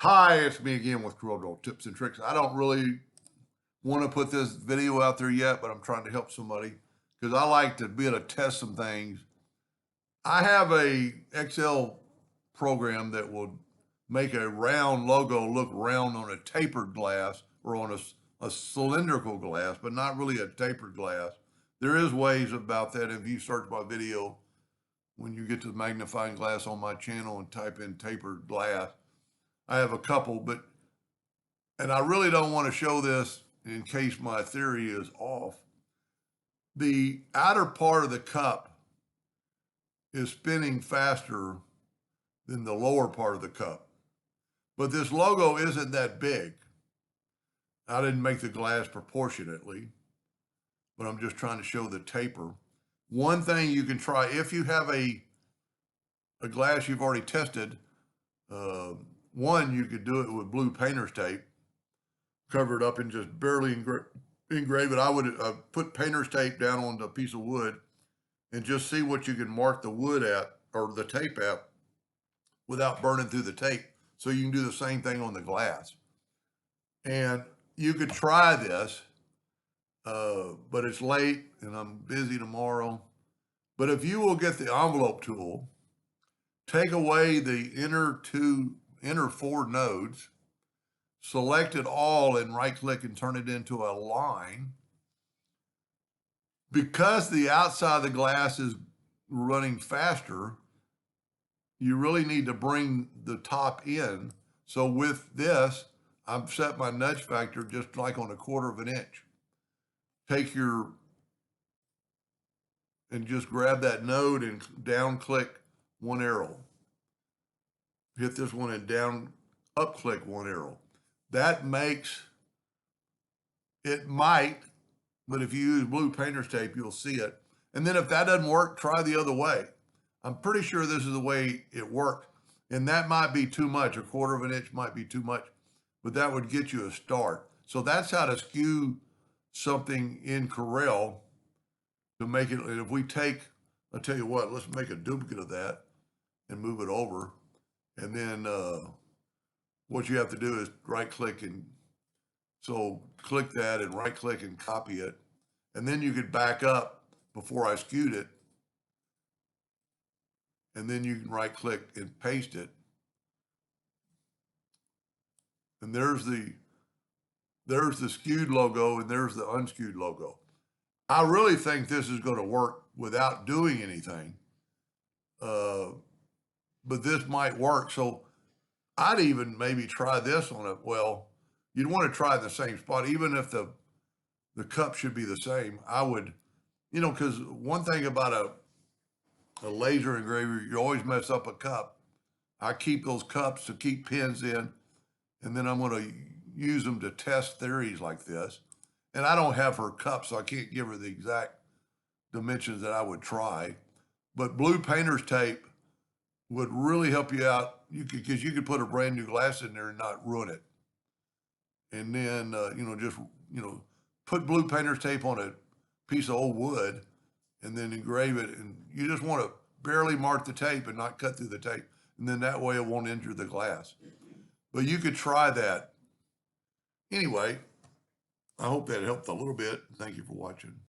Hi, it's me again with Corel Tips and Tricks. I don't really want to put this video out there yet, but I'm trying to help somebody because I like to be able to test some things. I have a Excel program that will make a round logo look round on a tapered glass or on a cylindrical glass, but not really a tapered glass. There is ways about that. If you search my video, when you get to the magnifying glass on my channel and type in tapered glass, I have a couple, and I really don't want to show this in case my theory is off. The outer part of the cup is spinning faster than the lower part of the cup. But this logo isn't that big. I didn't make the glass proportionately, but I'm just trying to show the taper. One thing you can try, if you have a glass you've already tested, one, you could do it with blue painter's tape, cover it up and just barely engrave it. I would put painter's tape down on a piece of wood and just see what you can mark the wood at or the tape at without burning through the tape. So you can do the same thing on the glass. And you could try this, but it's late and I'm busy tomorrow. But if you will get the envelope tool, take away the inner four nodes, select it all and right click and turn it into a line. Because the outside of the glass is running faster, you really need to bring the top in. So with this, I've set my nudge factor just like on 1/4 of an inch. Take and just grab that node and down click one arrow. Hit this one and down, up click one arrow. That makes, it might, but if you use blue painter's tape, you'll see it. And then if that doesn't work, try the other way. I'm pretty sure this is the way it worked. And that might be too much. 1/4 of an inch might be too much, but that would get you a start. So that's how to skew something in Corel to make it. And if we take, I'll tell you what, let's make a duplicate of that and move it over. And then what you have to do is right click and so click that and right click and copy it. And then you could back up before I skewed it. And then you can right click and paste it. And there's the skewed logo and there's the unskewed logo. I really think this is going to work without doing anything. But this might work. So I'd even maybe try this on it. Well, you'd want to try the same spot, even if the cup should be the same. I would, because one thing about a laser engraver, you always mess up a cup. I keep those cups to keep pins in, and then I'm going to use them to test theories like this. And I don't have her cup, so I can't give her the exact dimensions that I would try. But blue painter's tape would really help you out. Because you could put a brand new glass in there and not ruin it. And then, put blue painter's tape on a piece of old wood and then engrave it. And you just want to barely mark the tape and not cut through the tape. And then that way it won't injure the glass. But you could try that. Anyway, I hope that helped a little bit. Thank you for watching.